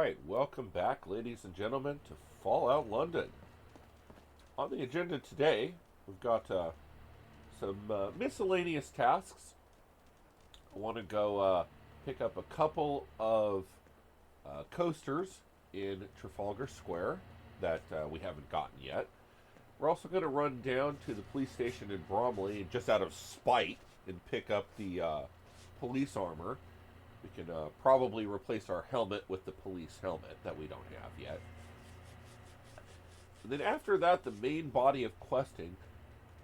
right, welcome back, ladies and gentlemen, to Fallout London. On the agenda today, we've got some miscellaneous tasks. I want to go pick up a couple of coasters in Trafalgar Square that we haven't gotten yet. We're also going to run down to the police station in Bromley, just out of spite, and pick up the police armor. We can probably replace our helmet with the police helmet that we don't have yet. And then after that, the main body of questing.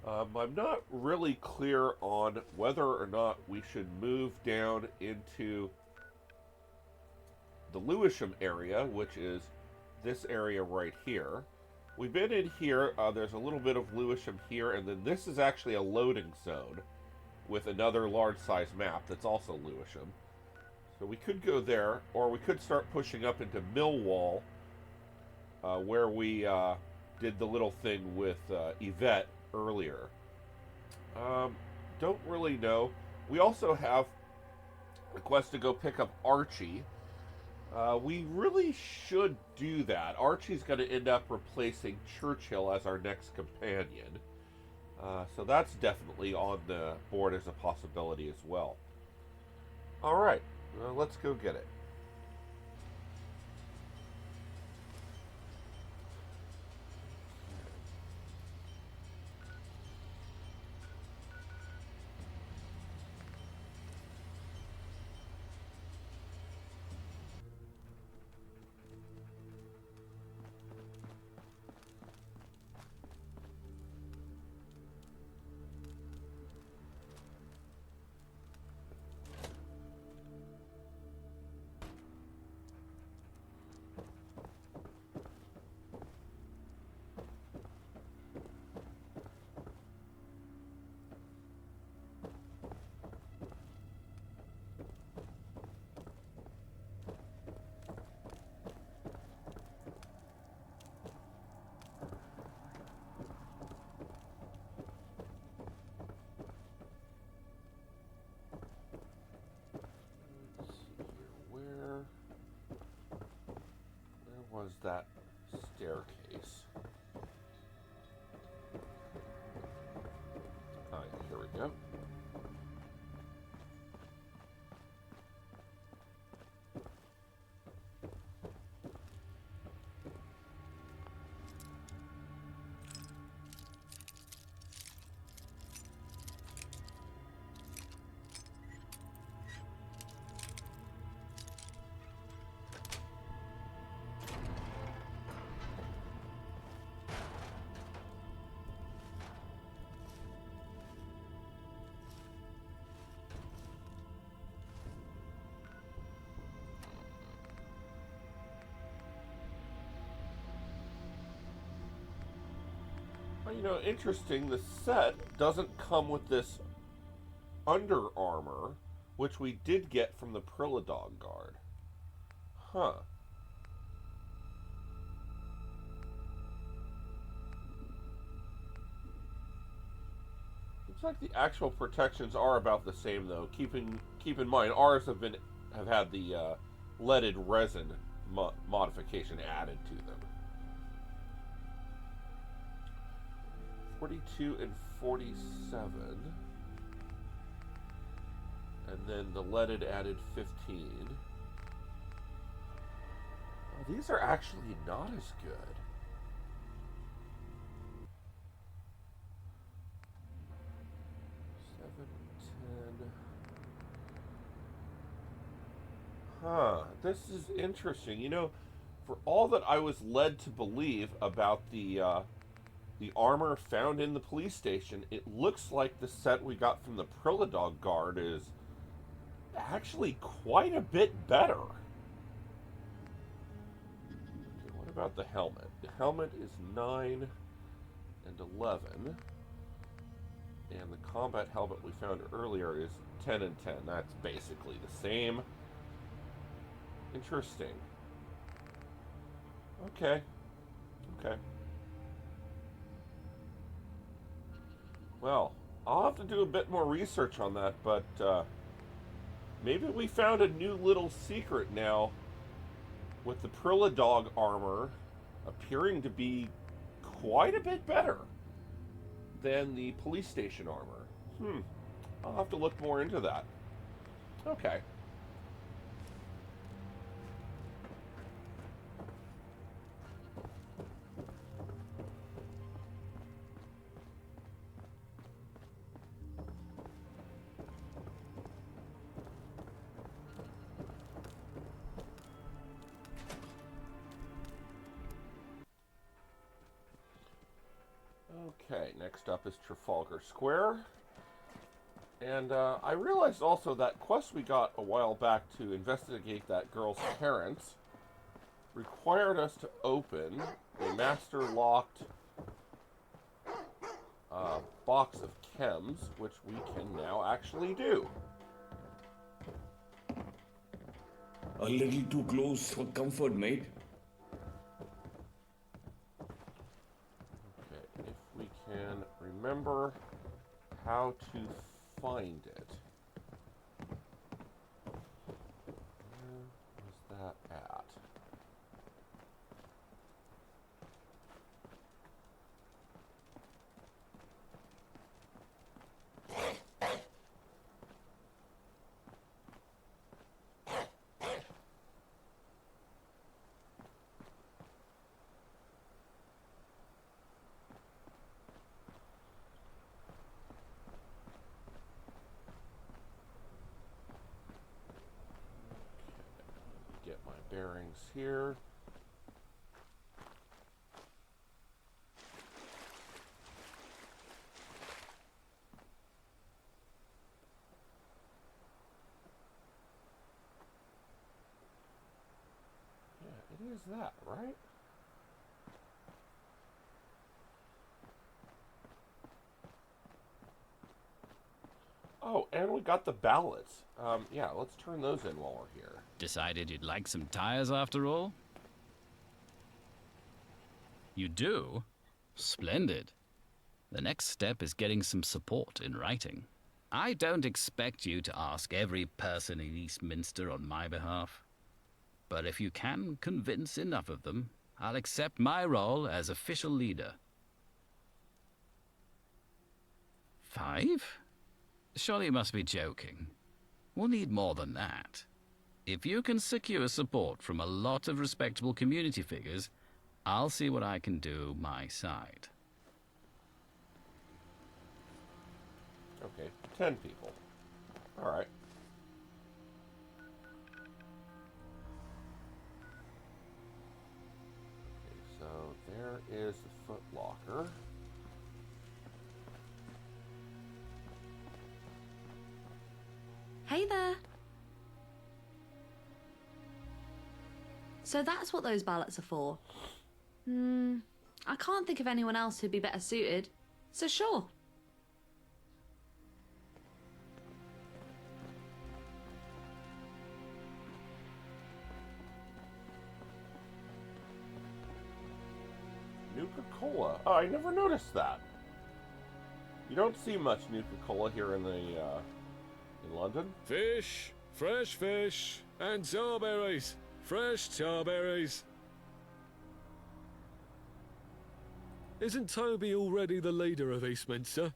I'm not really clear on whether or not we should move down into the Lewisham area, which is this area right here. We've been in here. There's a little bit of Lewisham here, and then this is actually a loading zone with another large-size map that's also Lewisham. So we could go there, or we could start pushing up into Millwall, where we did the little thing with Yvette earlier. Don't really know. We also have a quest to go pick up Archie. We really should do that. Archie's going to end up replacing Churchill as our next companion. So that's definitely on the board as a possibility as well. All right. Let's go get it. Was that staircase? Alright, here we go. You know, interesting, the set doesn't come with this under armor, which we did get from the Prilladog guard. Huh. Looks like the actual protections are about the same, though. Keep in mind, ours have had the leaded resin modification added to them. 42 and 47. And then the leaded added 15. Oh, these are actually not as good. 7, 10. Huh, this is interesting. You know, for all that I was led to believe about the armor found in the police station, it looks like the set we got from the Prilladog guard is actually quite a bit better. Okay, what about the helmet? The helmet is 9 and 11. And the combat helmet we found earlier is 10 and 10. That's basically the same. Interesting. Okay. Okay. Well, I'll have to do a bit more research on that, but maybe we found a new little secret now with the Prilla dog armor appearing to be quite a bit better than the police station armor. I'll have to look more into that. Okay. Okay, next up is Trafalgar Square. And I realized also that quest we got a while back to investigate that girl's parents required us to open a master locked box of chems, which we can now actually do. A little too close for comfort, mate. Okay, if we can remember how to find it. Where was that at? Get my bearings here. Yeah, it is that, right? Oh, and we got the ballots. Yeah, let's turn those in while we're here. Decided you'd like some tires after all? You do? Splendid. The next step is getting some support in writing. I don't expect you to ask every person in Eastminster on my behalf. But if you can convince enough of them, I'll accept my role as official leader. 5? Surely you must be joking. We'll need more than that. If you can secure support from a lot of respectable community figures, I'll see what I can do my side. Okay, 10 people. All right. Okay, so there is the Foot Locker. Hey there. So that's what those ballots are for. I can't think of anyone else who'd be better suited. So sure. Nuka-Cola. Oh, I never noticed that. You don't see much Nuka-Cola here in London. Fish, fresh fish, and tarberries. Fresh tarberries. Isn't Toby already the leader of Eastminster?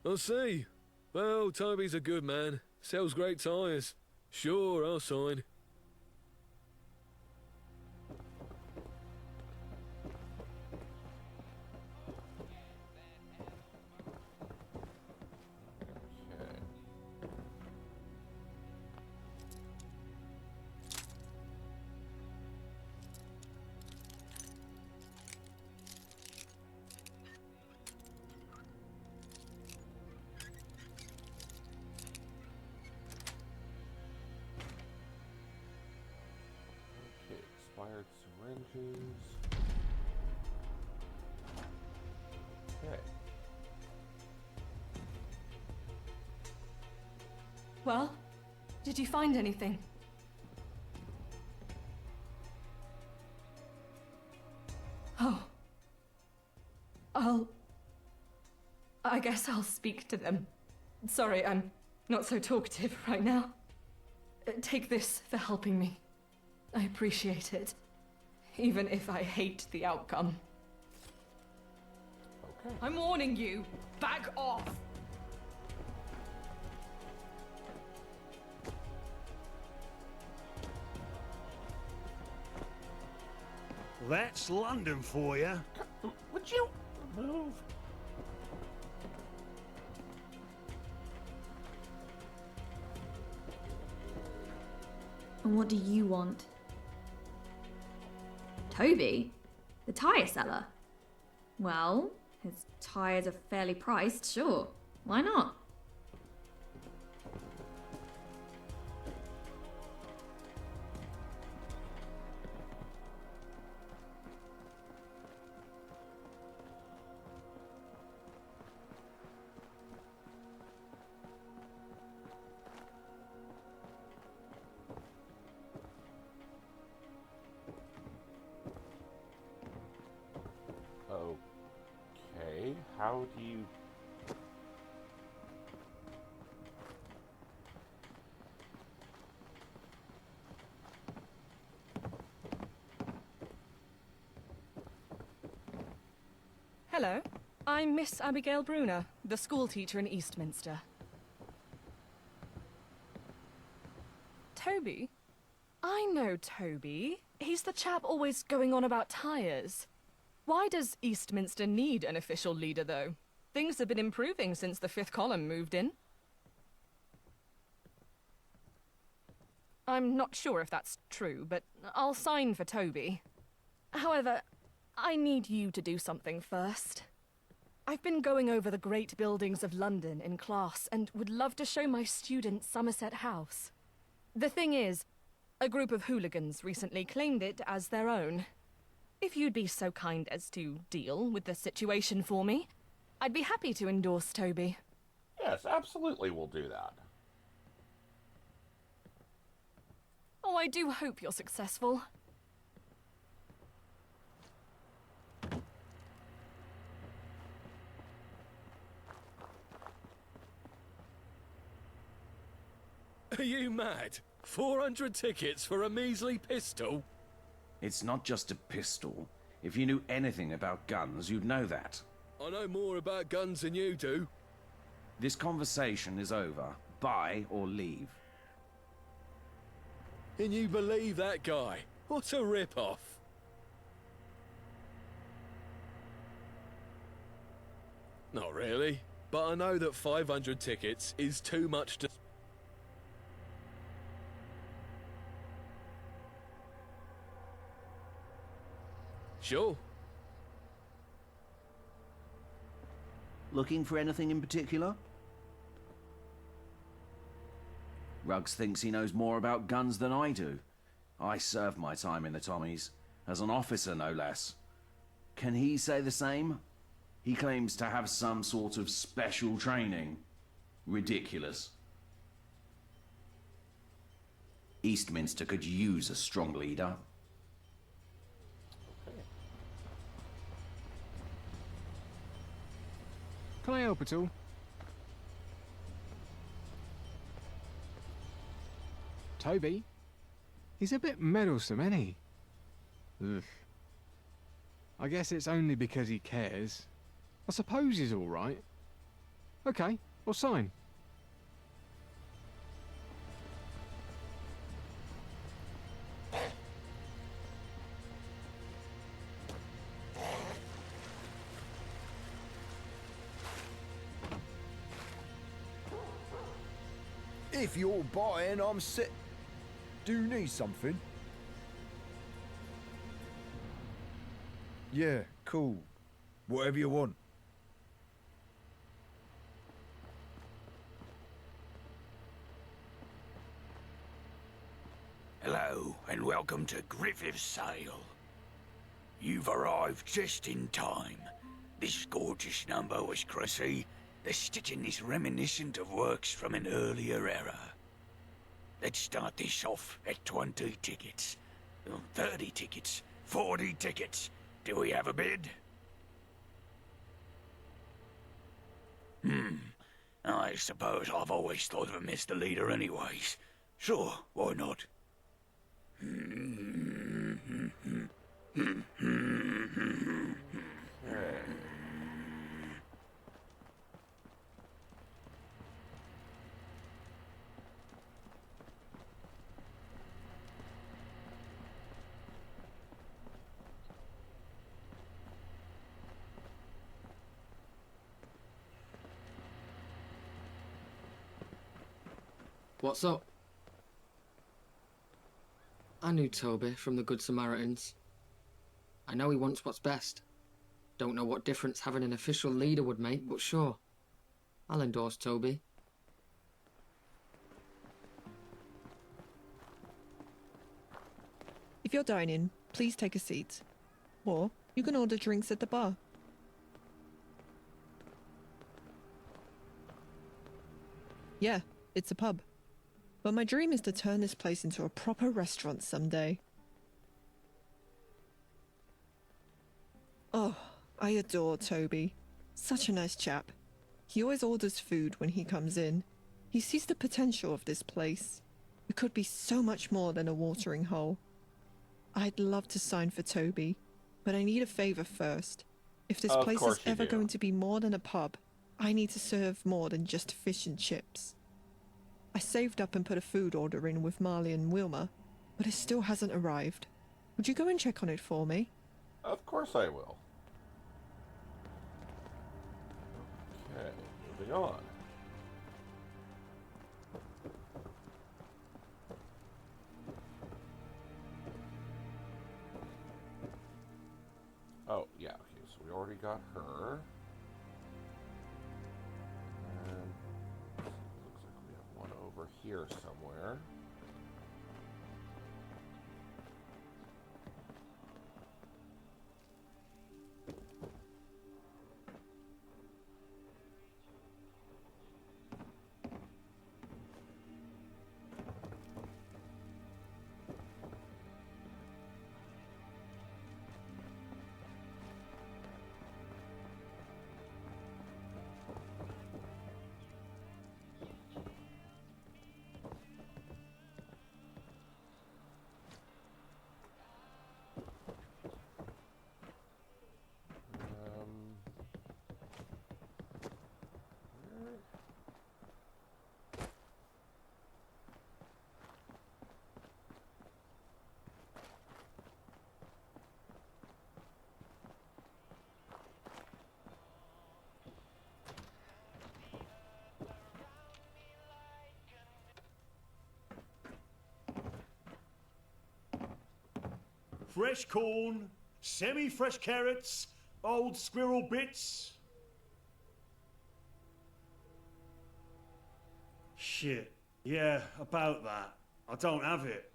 I see. Well, Toby's a good man. Sells great tyres. Sure, I'll sign. Okay. Okay, expired syringes. Okay. Well, did you find anything? Oh. I guess I'll speak to them. Sorry, I'm not so talkative right now. Take this for helping me. I appreciate it. Even if I hate the outcome. Okay. I'm warning you. Back off! That's London for you. Would you move? And what do you want? Toby? The tyre seller? Well, his tyres are fairly priced, sure. Why not? Okay, how do you... Hello, I'm Miss Abigail Bruner, the schoolteacher in Eastminster. Toby? I know Toby. He's the chap always going on about tyres. Why does Eastminster need an official leader, though? Things have been improving since the fifth column moved in. I'm not sure if that's true, but I'll sign for Toby. However, I need you to do something first. I've been going over the great buildings of London in class and would love to show my students Somerset House. The thing is, a group of hooligans recently claimed it as their own. If you'd be so kind as to deal with the situation for me, I'd be happy to endorse Toby. Yes, absolutely we'll do that. Oh, I do hope you're successful. Are you mad? 400 tickets for a measly pistol? It's not just a pistol. If you knew anything about guns, you'd know that. I know more about guns than you do. This conversation is over. Buy or leave. Can you believe that guy? What a rip-off. Not really, but I know that 500 tickets is too much to... Sure. Looking for anything in particular? Ruggs thinks he knows more about guns than I do. I served my time in the Tommies, as an officer no less. Can he say the same? He claims to have some sort of special training. Ridiculous. Eastminster could use a strong leader. Can I help at all? Toby? He's a bit meddlesome, ain't he? Ugh. I guess it's only because he cares. I suppose he's all right. Okay, I'll sign. If you're buying, I'm set. Do you need something? Yeah, cool. Whatever you want. Hello, and welcome to Griffith's Sale. You've arrived just in time. This gorgeous number was Cressy. The stitching is reminiscent of works from an earlier era. Let's start this off at 20 tickets. 30 tickets. 40 tickets. Do we have a bid? I suppose I've always thought of him as the leader anyways. Sure, why not? Okay. What's up? I knew Toby from the Good Samaritans. I know he wants what's best. Don't know what difference having an official leader would make, but sure. I'll endorse Toby. If you're dining, please take a seat. Or you can order drinks at the bar. Yeah, it's a pub. But my dream is to turn this place into a proper restaurant someday. Oh, I adore Toby. Such a nice chap. He always orders food when he comes in. He sees the potential of this place. It could be so much more than a watering hole. I'd love to sign for Toby, but I need a favor first. If this Of place course is you ever do. going to be more than a pub, I need to serve more than just fish and chips. I saved up and put a food order in with Marley and Wilma, but it still hasn't arrived. Would you go and check on it for me? Of course I will. Okay, moving on. Oh, yeah, okay, so we already got her. And looks like we have one over here somewhere. Where- Fresh corn, semi-fresh carrots, old squirrel bits. Shit. Yeah, about that. I don't have it.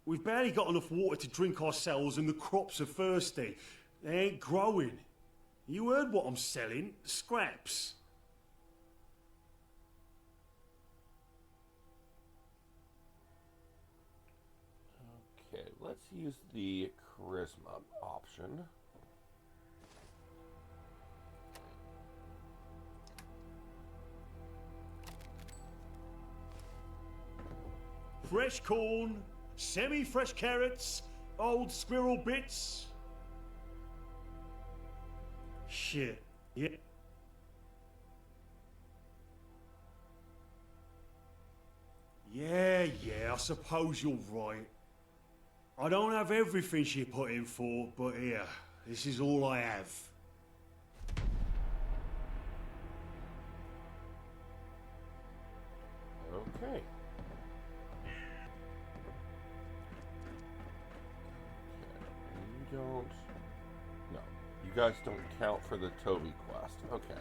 We've barely got enough water to drink ourselves and the crops are thirsty. They ain't growing. You heard what I'm selling? Scraps. Okay, let's use the charisma option. Fresh corn, semi-fresh carrots, old squirrel bits. Shit. Yeah. Yeah, I suppose you're right. I don't have everything she put in for, but here, this is all I have. Okay. You don't... No. You guys don't count for the Toby quest. Okay.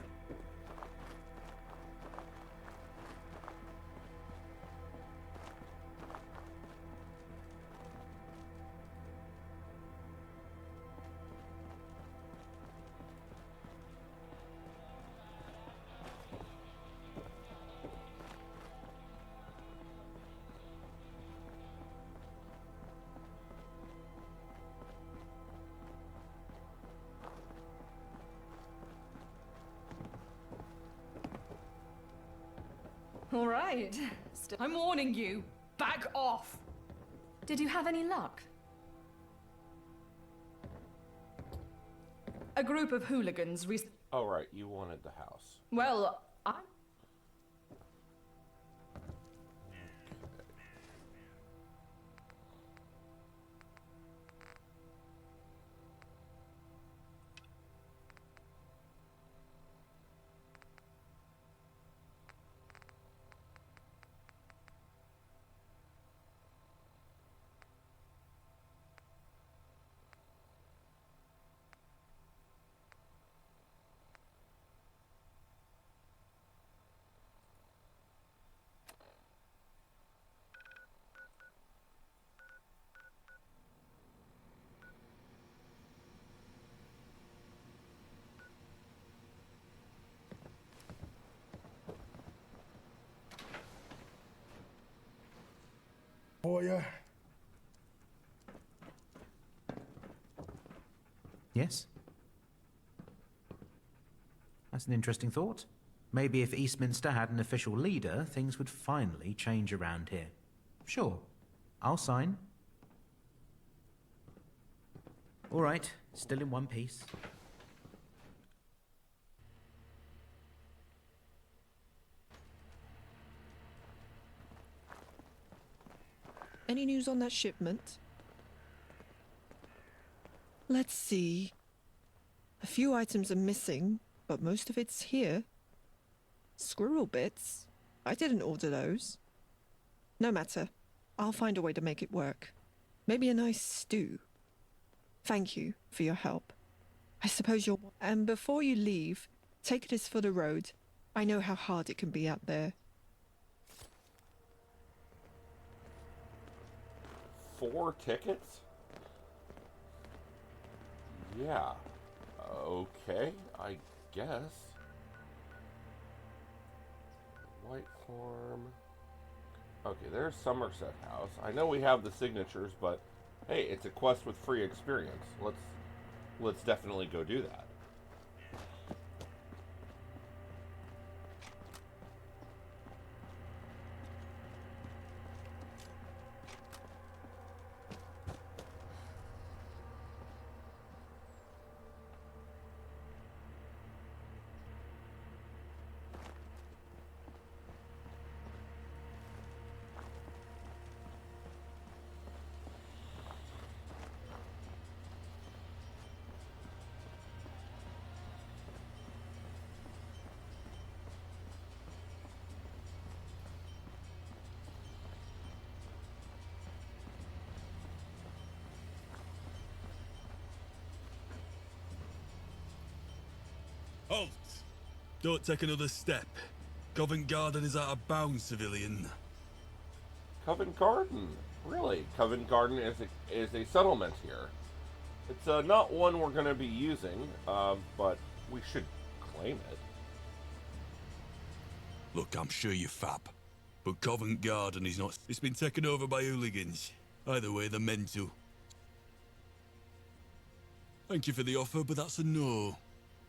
All right. I'm warning you. Back off! Did you have any luck? A group of hooligans Oh, right, you wanted the house. Well, I... For you. Yes? That's an interesting thought. Maybe if Eastminster had an official leader, things would finally change around here. Sure. I'll sign. All right. Still in one piece. Any news on that shipment? Let's see. A few items are missing, but most of it's here. Squirrel bits? I didn't order those. No matter. I'll find a way to make it work. Maybe a nice stew. Thank you for your help. I suppose you'll... And before you leave, take this for the road. I know how hard it can be out there. 4 tickets? Yeah. Okay, I guess. White Farm. Okay, there's Somerset House. I know we have the signatures, but hey, it's a quest with free experience. Let's definitely go do that. Halt! Don't take another step. Covent Garden is out of bounds, civilian. Covent Garden? Really? Covent Garden is a settlement here. It's not one we're going to be using, but we should claim it. Look, I'm sure you're fab, but Covent Garden is not... It's been taken over by hooligans. Either way, they're meant to. Thank you for the offer, but that's a no.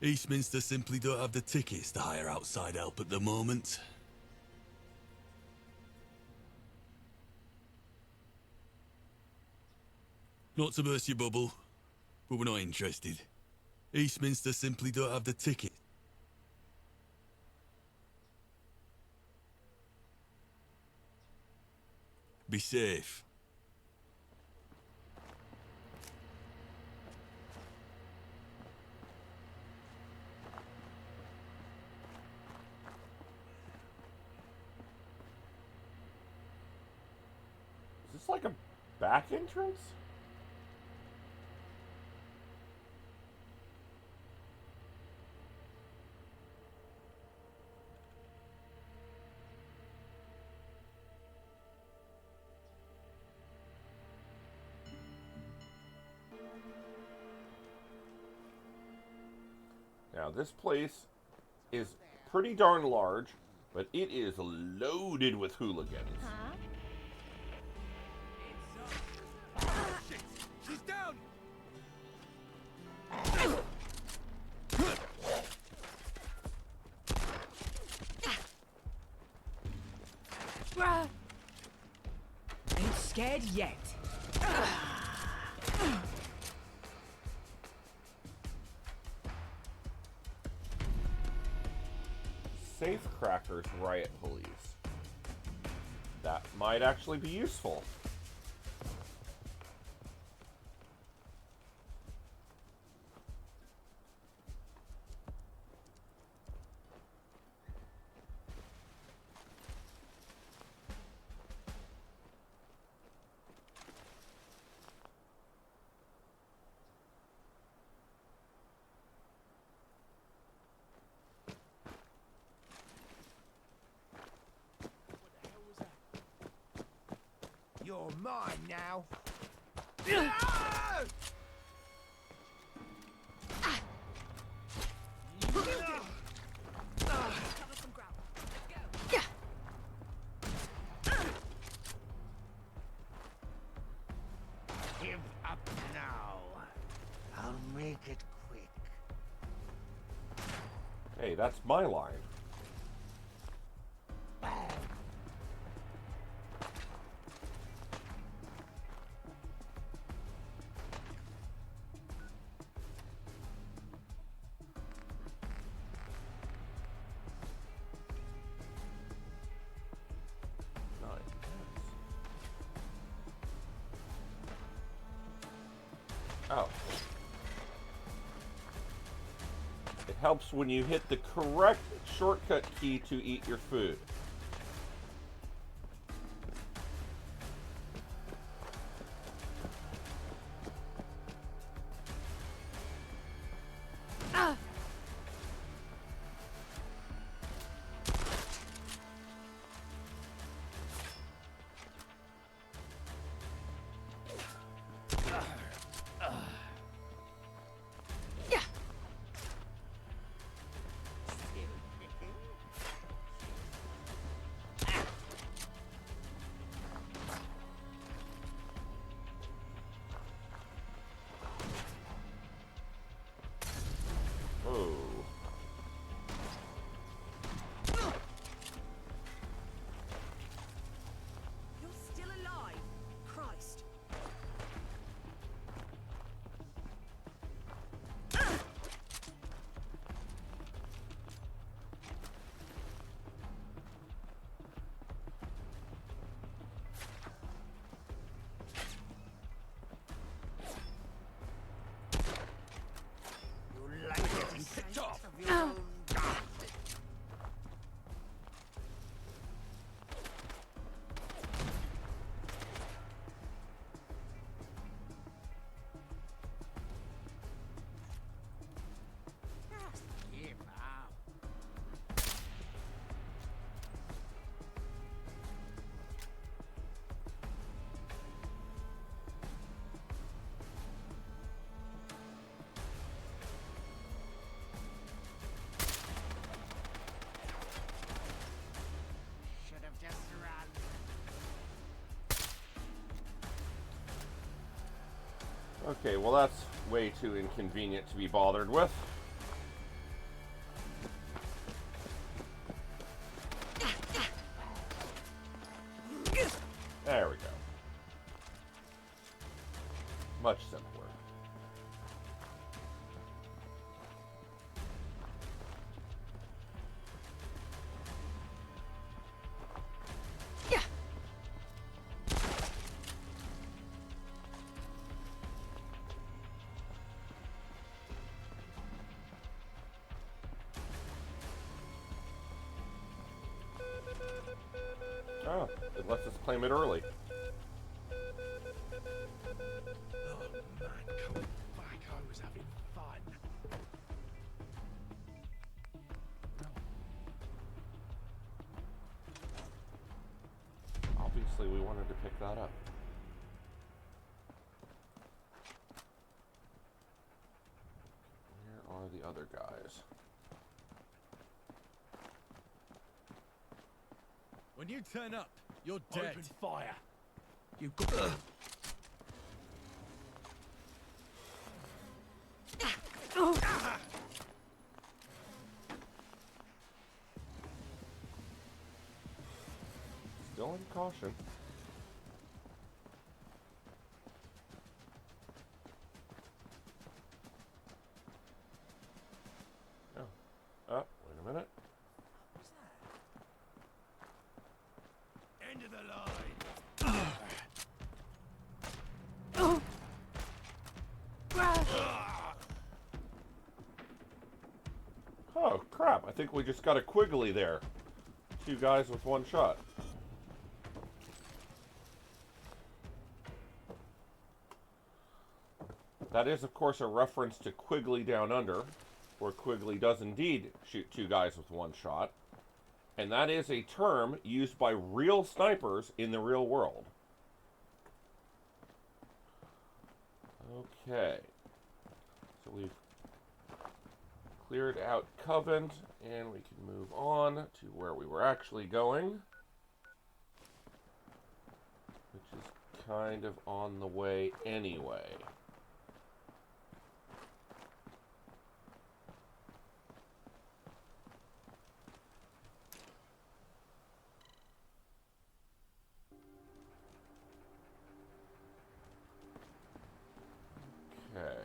Eastminster simply don't have the tickets to hire outside help at the moment. Not to burst your bubble, but we're not interested. Eastminster simply don't have the ticket. Be safe. Is this like a back entrance? Now, this place is pretty darn large, but it is loaded with hooligans. She's down! scared yet. Safecrackers riot police. That might actually be useful. You're mine now. Give up now. I'll make it quick. Hey, that's my line. Oh. It helps when you hit the correct shortcut key to eat your food. Picked off of your own dust. Just give up. Should have just run. Okay, well that's way too inconvenient to be bothered with. There we go. Much simpler. Oh, it lets us claim it early. Oh man, come back. I was having fun. Obviously, we wanted to pick that up. Where are the other guys? When you turn up, you're dead. Open fire. You got. Still in caution. I think we just got a Quigley there. 2 guys with 1 shot. That is, of course, a reference to Quigley Down Under, where Quigley does indeed shoot 2 guys with 1 shot. And that is a term used by real snipers in the real world. Okay. So we've cleared out Covent, and we can move on to where we were actually going, which is kind of on the way anyway. Okay.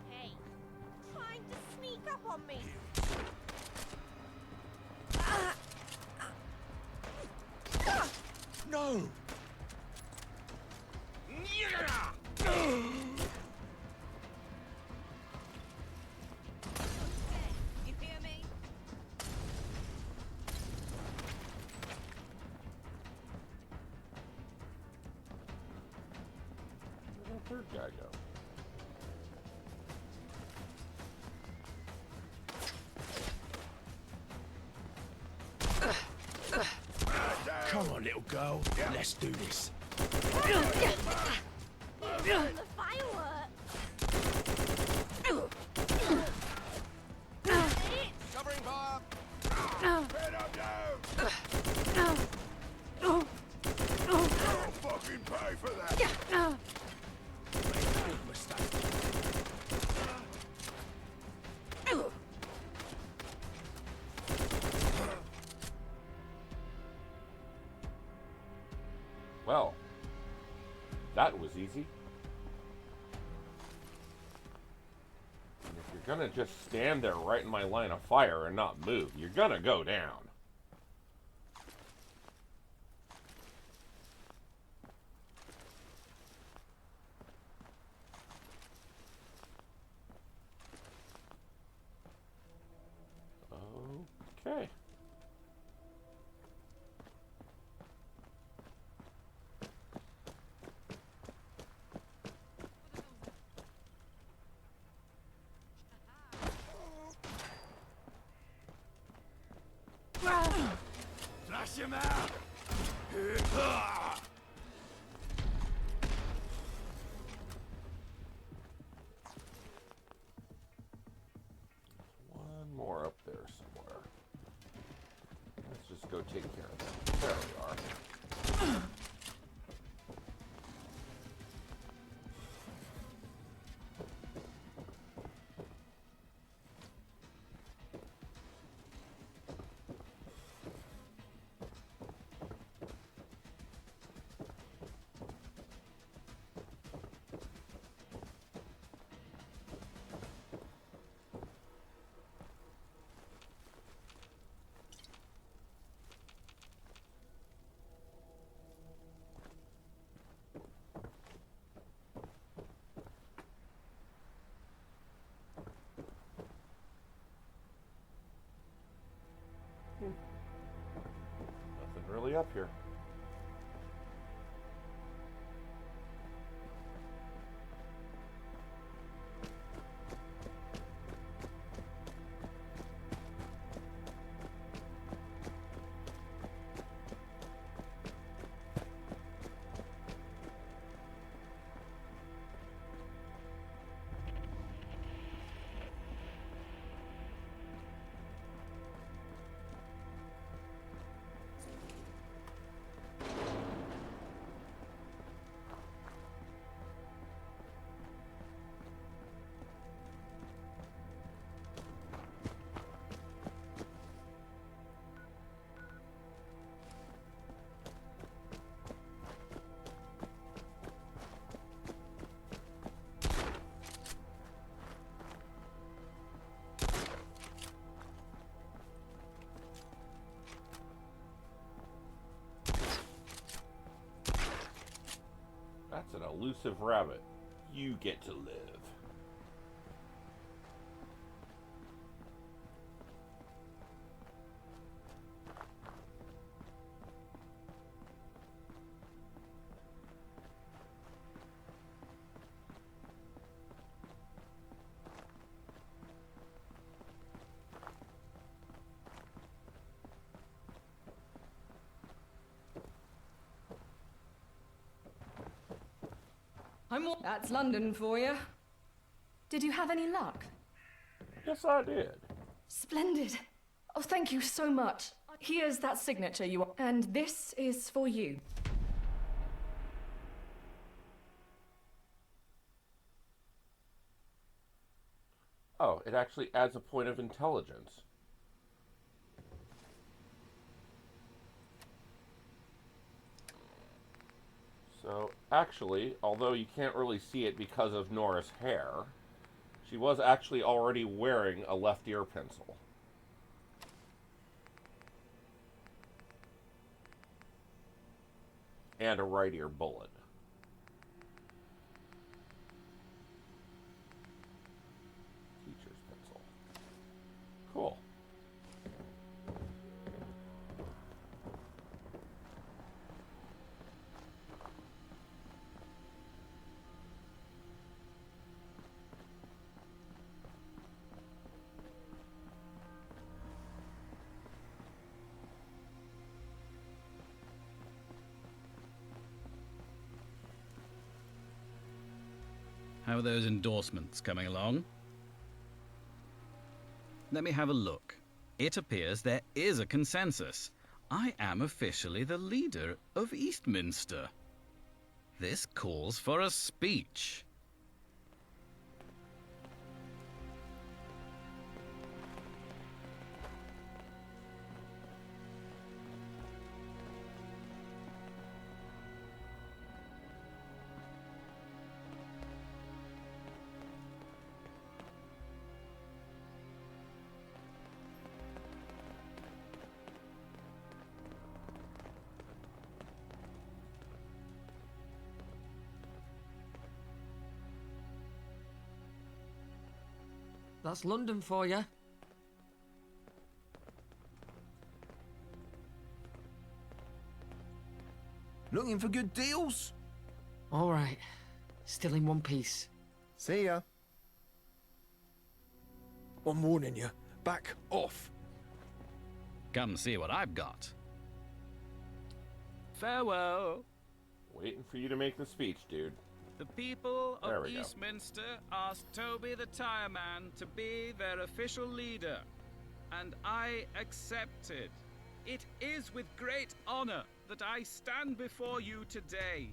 Hey, trying to sneak up on me. No! You hear me? Where'd the 3rd guy go? Come on, little girl. Let's do this. The fireworks. Covering fire! Head up now! I'll fucking pay for that! Made a big mistake. Well, that was easy. And if you're gonna just stand there right in my line of fire and not move, you're gonna go down. Okay. Flash him out! One more up there somewhere. Let's just go take care of that. There we are. Nothing really up here. elusive rabbit, you get to live. That's London for you. Did you have any luck? Yes, I did. Splendid. Oh, thank you so much. Here's that signature you want. And this is for you. Oh, it actually adds a point of intelligence. So, actually, although you can't really see it because of Nora's hair, she was actually already wearing a left ear pencil. And a right ear bullet. Teacher's pencil. Cool. How are those endorsements coming along? Let me have a look. It appears there is a consensus. I am officially the leader of Eastminster. This calls for a speech. That's London for you. Looking for good deals? All right. Still in one piece. See ya. I'm warning you. Back off. Come see what I've got. Farewell. Waiting for you to make the speech, dude. The people There of we go. Eastminster asked Toby the Tire Man to be their official leader, and I accepted. It is with great honor that I stand before you today.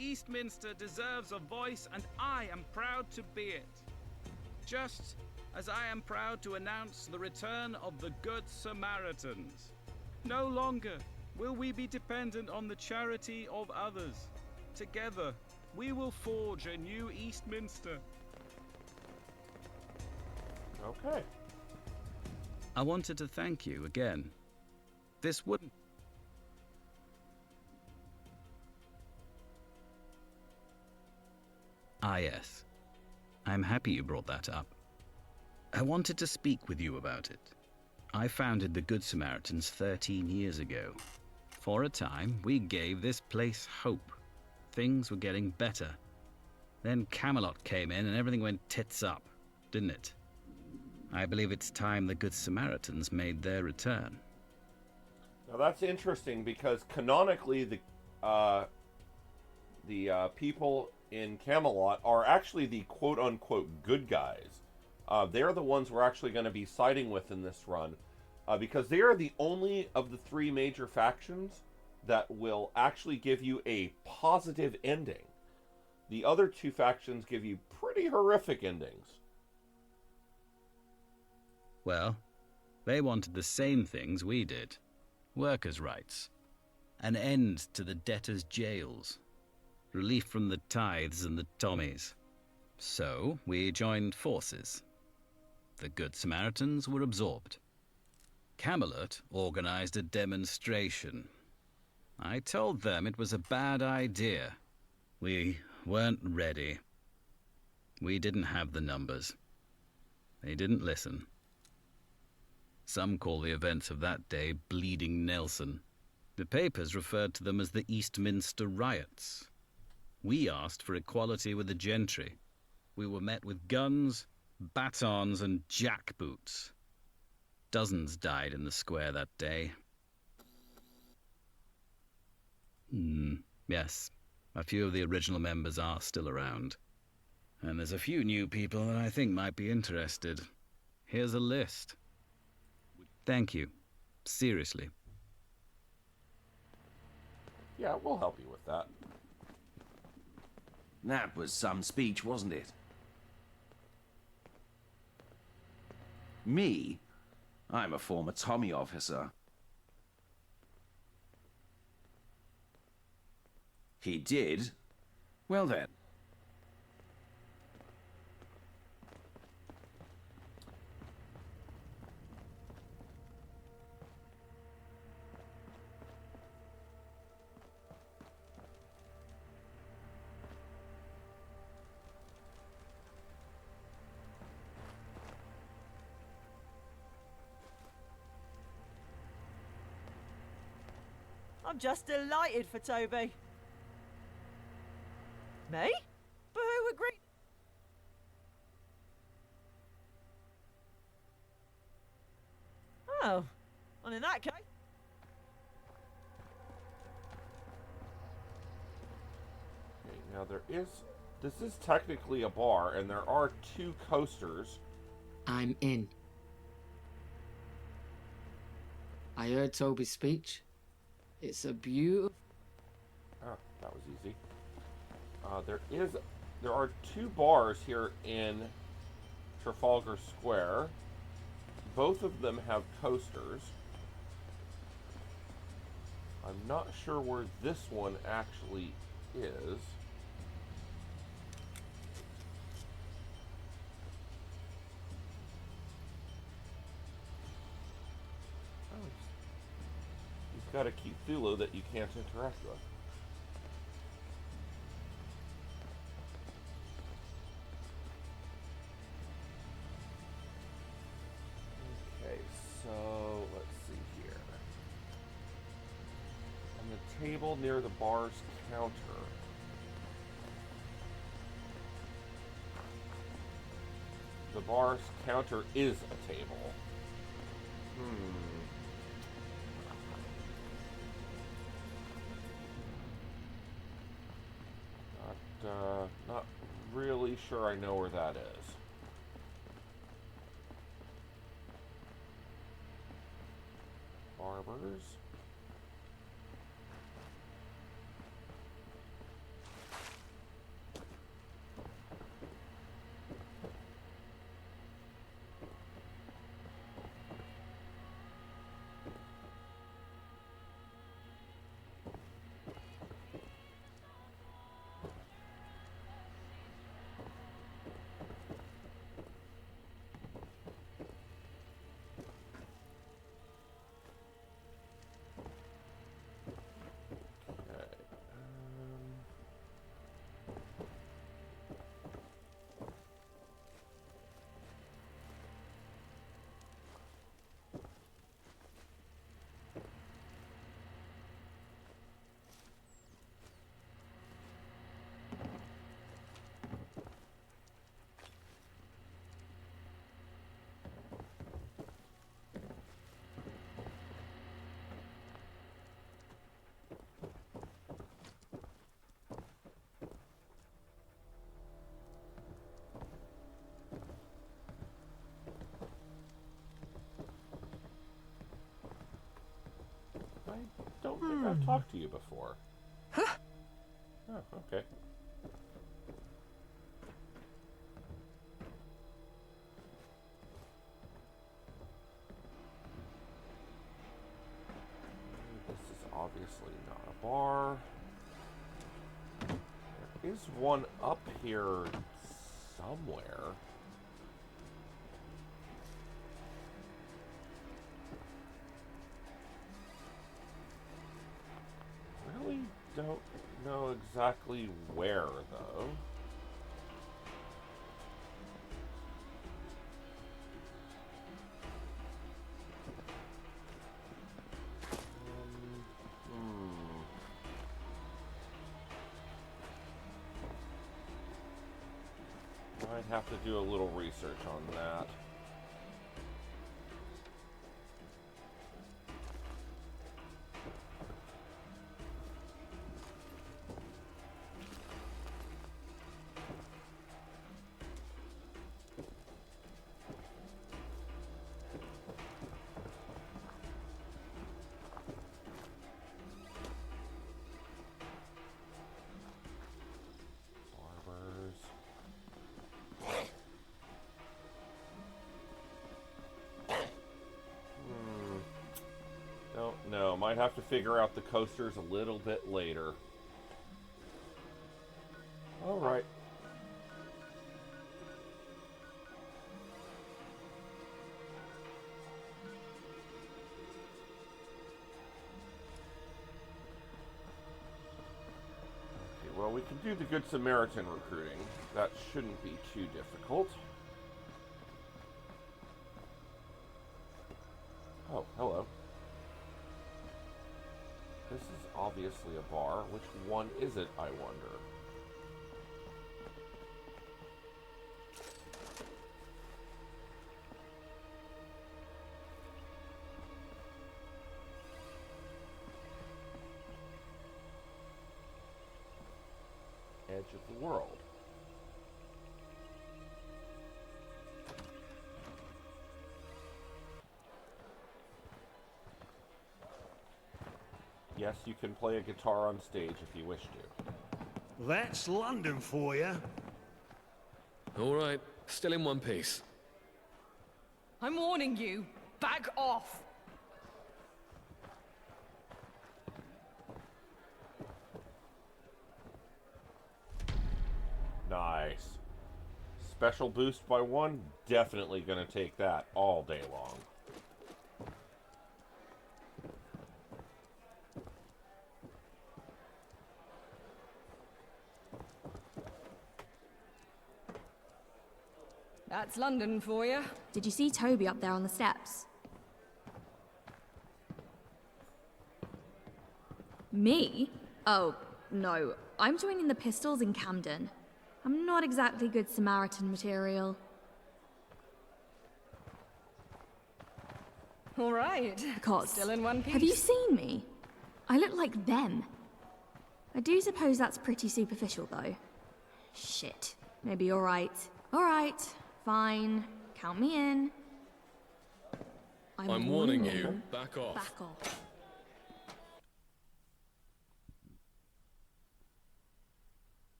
Eastminster deserves a voice, and I am proud to be it. Just as I am proud to announce the return of the Good Samaritans. No longer will we be dependent on the charity of others. Together, we will forge a new Eastminster. Okay. I wanted to thank you again. This wouldn't... Ah, yes. I'm happy you brought that up. I wanted to speak with you about it. I founded the Good Samaritans 13 years ago. For a time, we gave this place hope. Things were getting better. Then Camelot came in and everything went tits up, didn't it? I believe it's time the Good Samaritans made their return. Now that's interesting because canonically the people in Camelot are actually the quote-unquote good guys. They're the ones we're actually going to be siding with in this run because they are the only of the three major factions that will actually give you a positive ending. The other two factions give you pretty horrific endings. Well, they wanted the same things we did. Workers' rights. An end to the debtors' jails. Relief from the tithes and the Tommies. So, we joined forces. The Good Samaritans were absorbed. Camelot organized a demonstration. I told them it was a bad idea. We weren't ready. We didn't have the numbers. They didn't listen. Some call the events of that day Bleeding Nelson. The papers referred to them as the Eastminster riots. We asked for equality with the gentry. We were met with guns, batons, and jackboots. Dozens died in the square that day. Yes, a few of the original members are still around. And there's a few new people that I think might be interested. Here's a list. Thank you. Seriously. Yeah, we'll help you with that. That was some speech, wasn't it? Me? I'm a former Tommy officer. He did? Well then. I'm just delighted for Toby. Me? But who agreed? Oh, well in that case... Okay, now this is technically a bar, and there are 2 coasters. I'm in. I heard Toby's speech. It's a beautiful... Ah, that was easy. There are 2 bars here in Trafalgar Square. Both of them have coasters. I'm not sure where this one actually is. Oh, he's got a Cthulhu that you can't interact with. Okay, so let's see here. On the table near the bar's counter. The bar's counter is a table. Not really sure I know where that is. Barbers. I don't think I've talked to you before. Huh? Oh, okay. This is obviously not a bar. There is one up here somewhere. Really don't know exactly where, though. Might have to do a little research on that. No, might have to figure out the coasters a little bit later. Alright. Okay, well, we can do the Good Samaritan recruiting. That shouldn't be too difficult. Oh, hello. This is obviously a bar. Which one is it, I wonder? Edge of the world. Yes, you can play a guitar on stage if you wish to. That's London for you. All right, still in one piece. I'm warning you. Back off. Nice. Special boost by one, definitely gonna take that all day long. That's London for you. Did you see Toby up there on the steps? Me? Oh, no. I'm joining the Pistols in Camden. I'm not exactly good Samaritan material. All right. Because, Still in one piece. have you seen me? I look like them. I do suppose that's pretty superficial, though. Shit. Maybe you're right. All right. Fine. Count me in. I'm warning you. Back off. Back off.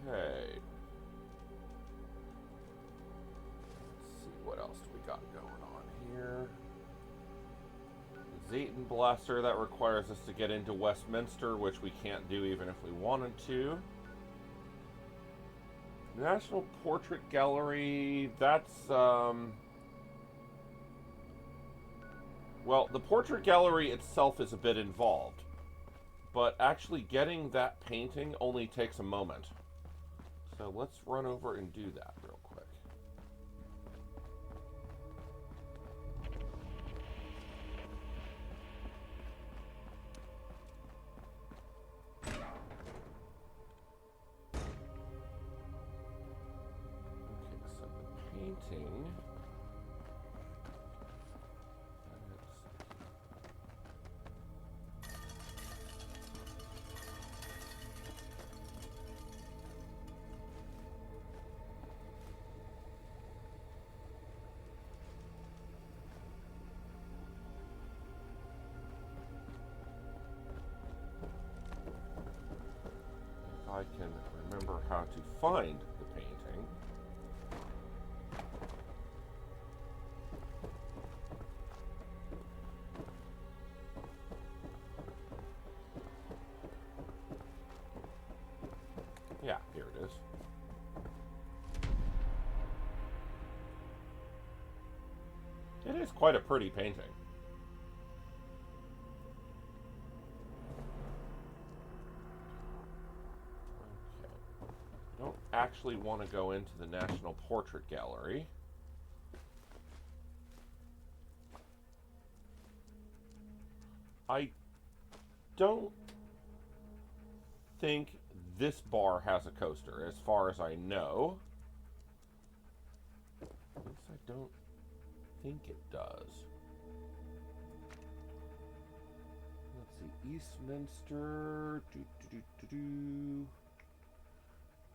Okay. Let's see, what else do we got going on here? Zayton Blaster, that requires us to get into Westminster, which we can't do even if we wanted to. National Portrait Gallery, that's, well, the Portrait Gallery itself is a bit involved, but actually getting that painting only takes a moment. So let's run over and do that real quick. Okay, so the painting... I can remember how to find the painting. Yeah, here it is. It is quite a pretty painting. Okay. I don't actually want to go into the National Portrait Gallery. I don't think this bar has a coaster, as far as I know. At least I don't think it does. Let's see, Eastminster.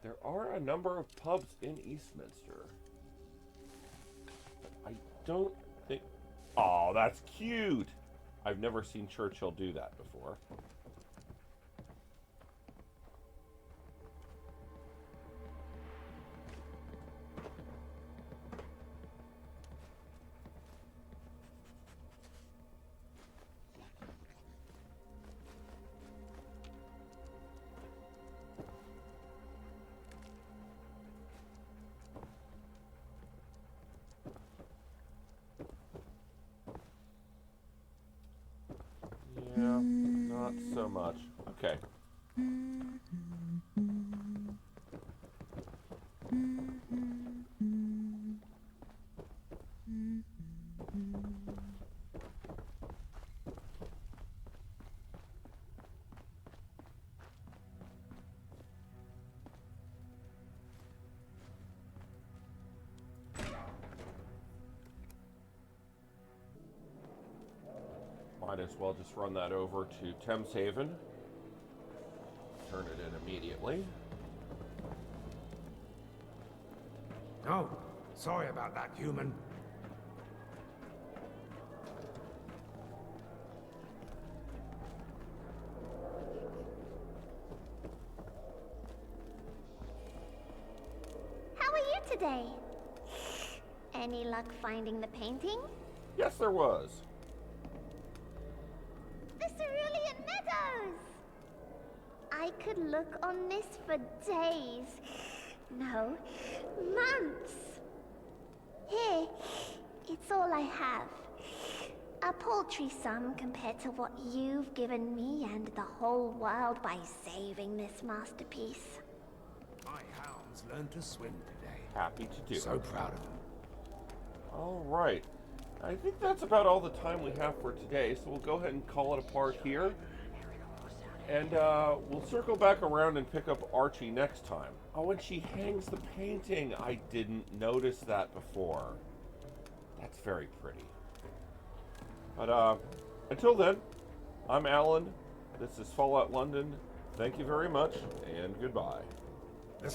There are a number of pubs in Eastminster. But I don't think... Oh, that's cute! I've never seen Churchill do that before. Yeah, not so much. Okay. Might as well just run that over to Thames Haven. Turn it in immediately. Oh, sorry about that, human. How are you today? Any luck finding the painting? Yes, there was. The Cerulean Meadows! I could look on this for days. No, months. Here, it's all I have. A paltry sum compared to what you've given me and the whole world by saving this masterpiece. My hounds learned to swim today. Happy to do. So proud of them. All right. I think that's about all the time we have for today, so we'll go ahead and call it a part here. And we'll circle back around and pick up Archie next time. Oh, and she hangs the painting. I didn't notice that before. That's very pretty. But until then, I'm Alan. This is Fallout London. Thank you very much, and goodbye. The